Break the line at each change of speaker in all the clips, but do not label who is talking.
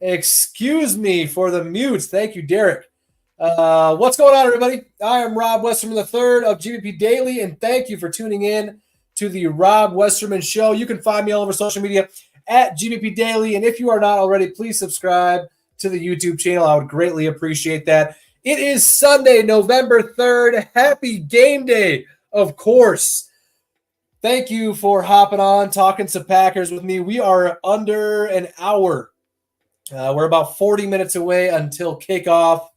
Excuse me for the mute. Thank you, Derek. What's going on, everybody? I am Rob Westerman III of GBP Daily, and thank you for tuning in to the Rob Westerman Show. You can find me all over social media at GBP Daily, and if you are not already, please subscribe to the YouTube channel. I would greatly appreciate that. It is Sunday, November 3rd. Happy game day, of course. Thank you for hopping on, talking some Packers with me. We are under an hour. We're about 40 minutes away until kickoff.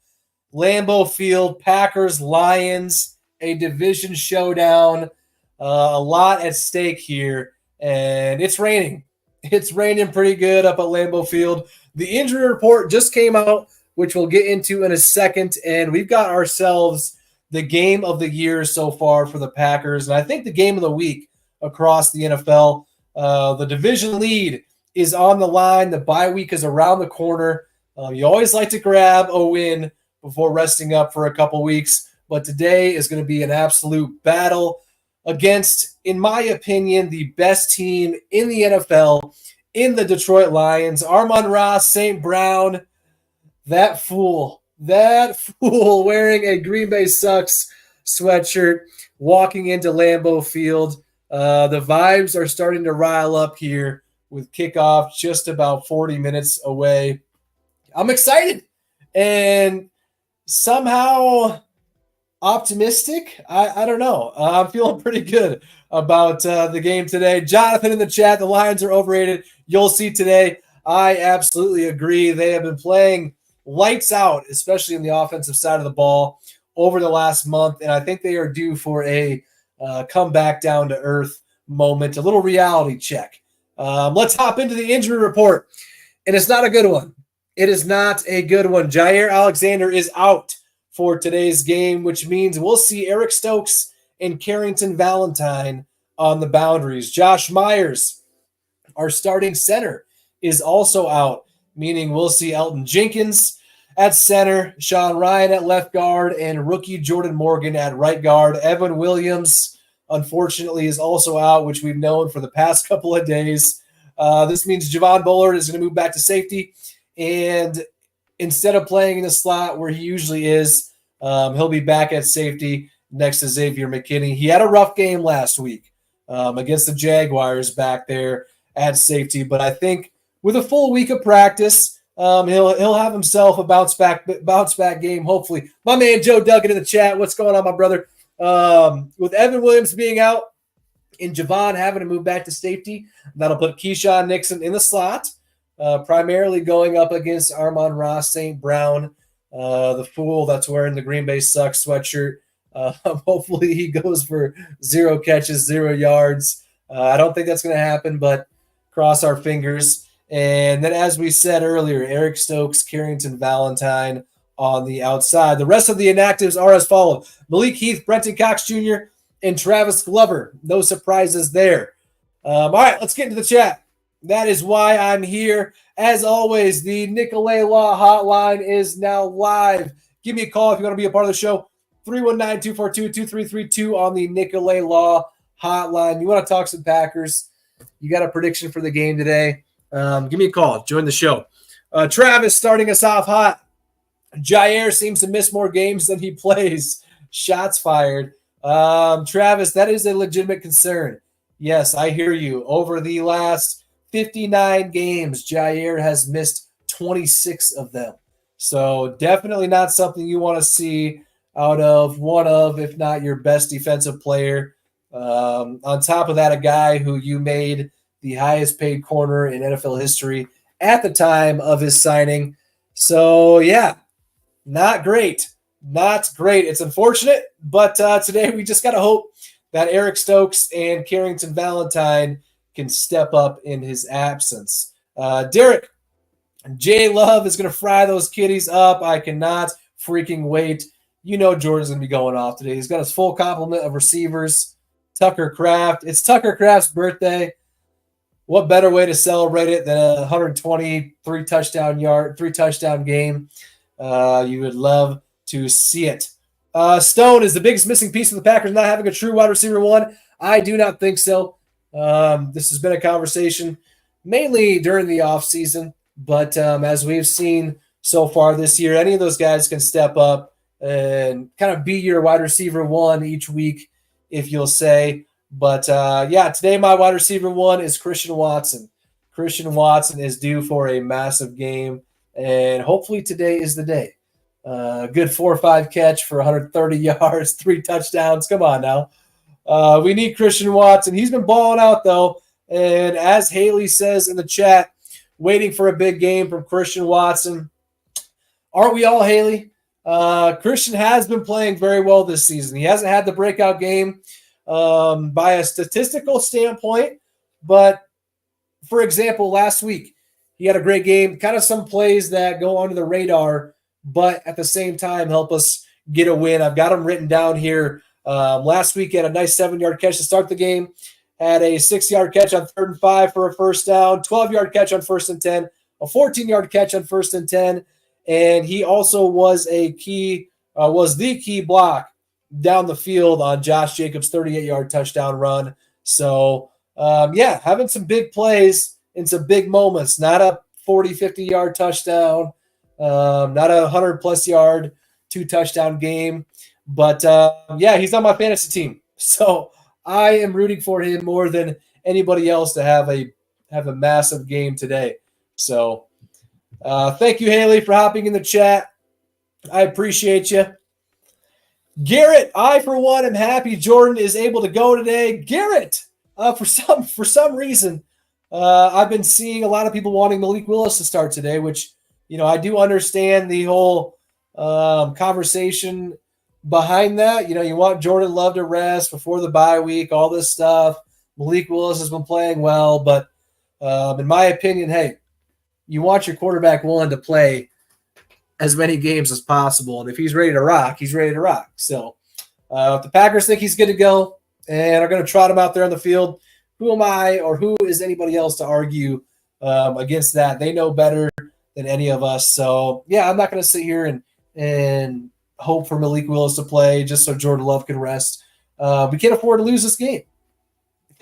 Lambeau Field, Packers, Lions, a division showdown. A lot at stake here, and it's raining. It's raining pretty good up at Lambeau Field. The injury report just came out, which we'll get into in a second, and we've got ourselves the game of the year so far for the Packers, and I think the game of the week across the NFL. The division lead is on the line. The bye week is around the corner. You always like to grab a win before resting up for a couple weeks, but today is going to be an absolute battle against, in my opinion, the best team in the NFL, in the Detroit Lions. Amon-Ra St. Brown, that fool wearing a Green Bay Sucks sweatshirt, walking into Lambeau Field. The vibes are starting to rile up here with kickoff just about 40 minutes away. I'm excited and somehow optimistic. I don't know. I'm feeling pretty good about the game today. Jonathan in the chat, the Lions are overrated. You'll see today. I absolutely agree. They have been playing lights out, especially in the offensive side of the ball over the last month, and I think they are due for a come back down to earth moment, a little reality check. Let's hop into the injury report, and it's not a good one. It is not a good one. Jaire Alexander is out for today's game, which means we'll see Eric Stokes and Carrington Valentine on the boundaries. Josh Myers, our starting center, is also out, meaning we'll see Elton Jenkins at center, Sean Ryan at left guard, and rookie Jordan Morgan at right guard. Evan Williams, unfortunately, is also out, which we've known for the past couple of days. This means Javon Bullard is going to move back to safety, and instead of playing in the slot where he usually is, he'll be back at safety next to Xavier McKinney. He had a rough game last week against the Jaguars back there at safety, but I think with a full week of practice, he'll have himself a bounce back game, hopefully. My man Joe Duggan in the chat, what's going on, my brother? With Evan Williams being out and Javon having to move back to safety, that'll put Keyshawn Nixon in the slot, primarily going up against Amon-Ra St. Brown, the fool that's wearing the Green Bay Sucks sweatshirt. Hopefully he goes for 0 catches, 0 yards. I don't think that's going to happen, but cross our fingers. And then, as we said earlier, Eric Stokes, Carrington Valentine on the outside. The rest of the inactives are as follows: Malik Heath, Brenton Cox Jr., and Travis Glover. No surprises there. All right, let's get into the chat. That is why I'm here. As always, the Nicolet Law hotline is now live. Give me a call if you want to be a part of the show. 319-242-2332 on the Nicolet Law hotline. You want to talk some Packers? You got a prediction for the game today? Give me a call. Join the show. Travis starting us off hot. Jaire seems to miss more games than he plays. Shots fired. Travis, that is a legitimate concern. Yes, I hear you. Over the last 59 games, Jaire has missed 26 of them. So definitely not something you want to see out of one of, if not your best defensive player. On top of that, a guy who you made the highest paid corner in NFL history at the time of his signing. So, yeah, not great. Not great. It's unfortunate, but today we just got to hope that Eric Stokes and Carrington Valentine can step up in his absence. Derek, J Love is going to fry those kitties up. I cannot freaking wait. You know Jordan's going to be going off today. He's got his full complement of receivers. Tucker Kraft. It's Tucker Kraft's birthday. What better way to celebrate it than a 123 touchdown game? You would love to see it. Stone is the biggest missing piece of the Packers not having a true wide receiver one. I do not think so. This has been a conversation mainly during the offseason, But as we've seen so far this year, any of those guys can step up and kind of be your wide receiver one each week, if you'll say. But yeah, today my wide receiver one is Christian Watson. Christian Watson is due for a massive game, and hopefully today is the day. Good 4-5 catch for 130 yards, 3 touchdowns. Come on now. We need Christian Watson. He's been balling out, though. And as Haley says in the chat, waiting for a big game from Christian Watson. Aren't we all, Haley? Christian has been playing very well this season. He hasn't had the breakout game by a statistical standpoint. But, for example, last week, he had a great game. Kind of some plays that go under the radar, but at the same time help us get a win. I've got them written down here. Last week, he had a nice 7-yard catch to start the game. Had a 6-yard catch on 3rd and 5 for a first down, 12-yard catch on 1st and 10, a 14-yard catch on 1st and 10, and he also was the key block down the field on Josh Jacobs' 38-yard touchdown run. So, yeah, having some big plays in some big moments. Not a 40, 50-yard touchdown, not a 100-plus yard 2-touchdown game, but yeah, he's on my fantasy team. So I am rooting for him more than anybody else to have a massive game today. So thank you, Haley, for hopping in the chat. I appreciate you. Garrett, I, for one, am happy Jordan is able to go today. Garrett, for some reason, I've been seeing a lot of people wanting Malik Willis to start today, which, I do understand the whole conversation behind that. You want Jordan Love to rest before the bye week, all this stuff. Malik Willis has been playing well, but in my opinion, hey, you want your quarterback one to play as many games as possible. And if he's ready to rock, he's ready to rock. So if the Packers think he's good to go and are going to trot him out there on the field, who am I or who is anybody else to argue against that? They know better than any of us. So, yeah, I'm not going to sit here and hope for Malik Willis to play just so Jordan Love can rest. We can't afford to lose this game.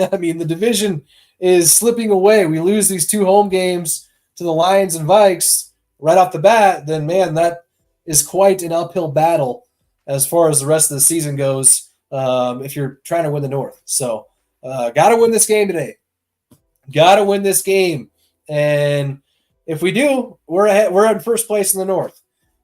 I mean, the division is slipping away. We lose these 2 home games to the Lions and Vikes right off the bat, then, man, that is quite an uphill battle as far as the rest of the season goes if you're trying to win the North. So, got to win this game today. Got to win this game. And if we do, we're ahead. We're in first place in the North.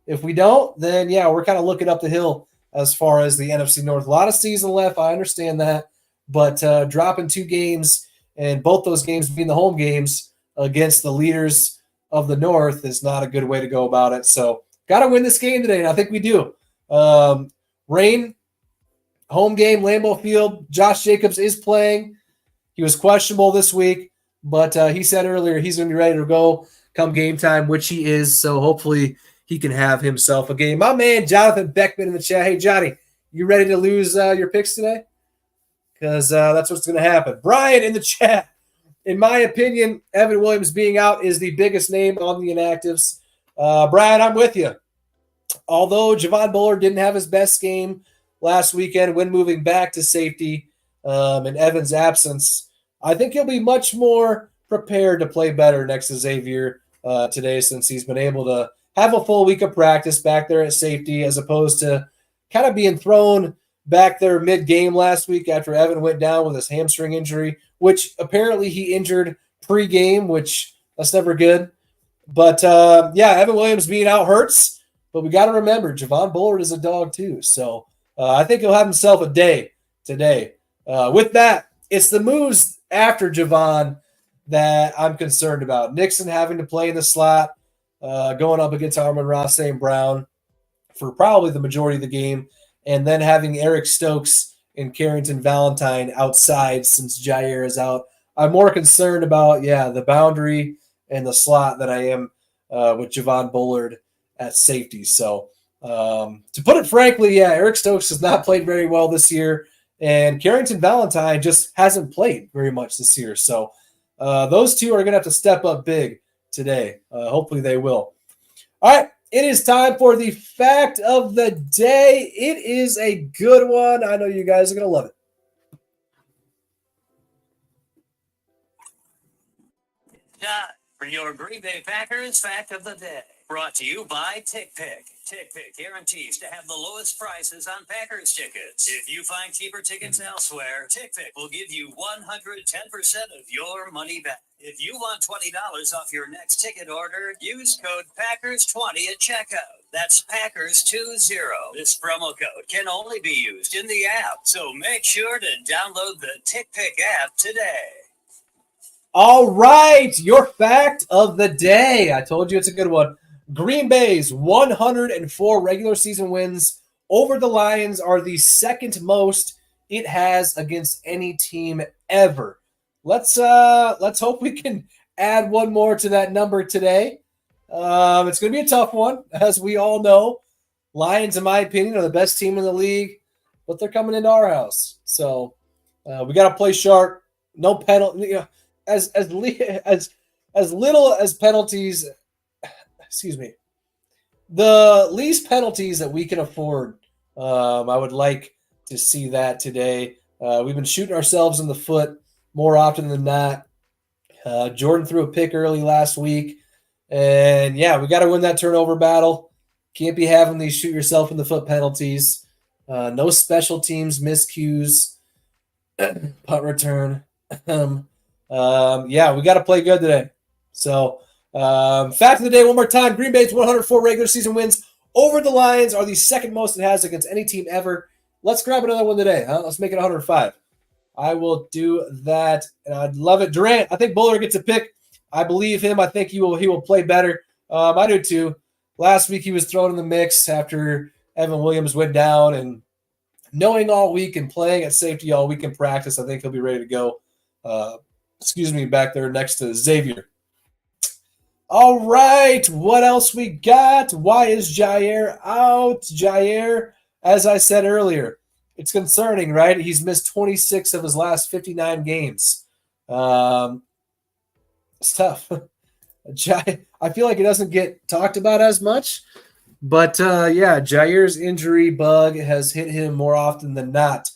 If we don't, then, yeah, we're kind of looking up the hill as far as the NFC North. A lot of season left. I understand that. But dropping 2 games and both those games being the home games against the leaders of the North is not a good way to go about it. So got to win this game today, and I think we do. Rain, home game, Lambeau Field. Josh Jacobs is playing. He was questionable this week, but he said earlier he's going to be ready to go come game time, which he is. So hopefully he can have himself a game. My man, Jonathan Beckman in the chat. Hey, Johnny, you ready to lose your picks today? Because that's what's going to happen. Brian in the chat. In my opinion, Evan Williams being out is the biggest name on the inactives. Brian, I'm with you. Although Javon Bullard didn't have his best game last weekend when moving back to safety in Evan's absence, I think he'll be much more prepared to play better next to Xavier today since he's been able to have a full week of practice back there at safety as opposed to kind of being thrown back there mid-game last week after Evan went down with his hamstring injury, which apparently he injured pre-game, which that's never good. But, yeah, Evan Williams being out hurts, but we got to remember Javon Bullard is a dog too. So I think he'll have himself a day today. With that, it's the moves after Javon that I'm concerned about. Nixon having to play in the slot, going up against Amon-Ra St. Brown for probably the majority of the game, and then having Eric Stokes and Carrington Valentine outside since Jair is out. I'm more concerned about, the boundary and the slot than I am with Javon Bullard at safety. So to put it frankly, Eric Stokes has not played very well this year, and Carrington Valentine just hasn't played very much this year. So those two are going to have to step up big today. Hopefully they will. All right. It is time for the fact of the day. It is a good one. I know you guys are going to love it.
For your Green Bay Packers Fact of the Day, brought to you by TickPick. TickPick guarantees to have the lowest prices on Packers tickets. If you find cheaper tickets elsewhere, TickPick will give you 110% of your money back. If you want $20 off your next ticket order, use code Packers20 at checkout. That's Packers20. This promo code can only be used in the app, so make sure to download the TickPick app today.
All right, your fact of the day. I told you it's a good one. Green Bay's 104 regular season wins over the Lions are the second most it has against any team ever. Let's hope we can add one more to that number today. It's going to be a tough one, as we all know. Lions, in my opinion, are the best team in the league, but they're coming into our house, so we got to play sharp. No penalty. You know, as little as penalties. Excuse me. The least penalties that we can afford. I would like to see that today. We've been shooting ourselves in the foot more often than not. Jordan threw a pick early last week. And, yeah, we got to win that turnover battle. Can't be having these shoot yourself in the foot penalties. No special teams miscues. Punt return. Yeah, we got to play good today. So, fact of the day one more time. Green Bay's 104 regular season wins over the Lions are the second most it has against any team ever. Let's grab another one today. Let's make it 105. I will do that, and I'd love it. Durant, I think Bullard gets a pick. I believe him. I think he will play better. I do too. Last week he was thrown in the mix after Evan Williams went down, and knowing all week and playing at safety all week in practice, I think he'll be ready to go. Back there next to Xavier. All right, what else we got? Why is Jair out? Jair, as I said earlier, it's concerning, right? He's missed 26 of his last 59 games. It's tough. I feel like it doesn't get talked about as much, but Jair's injury bug has hit him more often than not.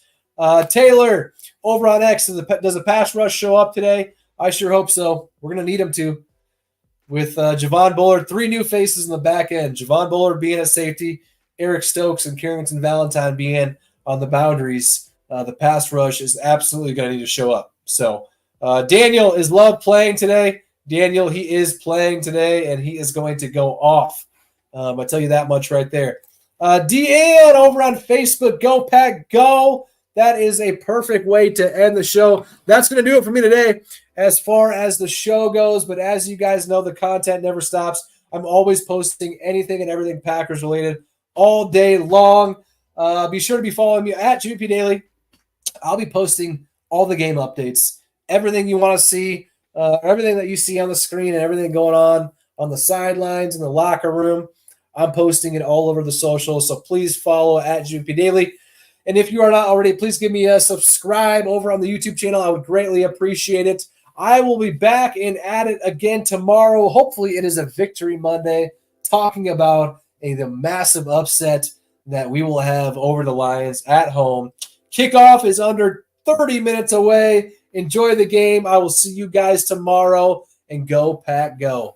Taylor, over on X, does a pass rush show up today? I sure hope so. We're going to need him to. With Javon Bullard, 3 new faces in the back end. Javon Bullard being a safety, Eric Stokes and Carrington Valentine being on the boundaries. The pass rush is absolutely going to need to show up. So Daniel is loved playing today. Daniel, he is playing today, and he is going to go off. I tell you that much right there. Deanne over on Facebook, go Pack, go. That is a perfect way to end the show. That's going to do it for me today as far as the show goes. But as you guys know, the content never stops. I'm always posting anything and everything Packers related all day long. Be sure to be following me at GP Daily. I'll be posting all the game updates, everything you want to see, everything that you see on the screen and everything going on the sidelines in the locker room. I'm posting it all over the socials. So please follow at GP Daily. And if you are not already, please give me a subscribe over on the YouTube channel. I would greatly appreciate it. I will be back and at it again tomorrow. Hopefully it is a Victory Monday, talking about the massive upset that we will have over the Lions at home. Kickoff is under 30 minutes away. Enjoy the game. I will see you guys tomorrow, and go Pack go.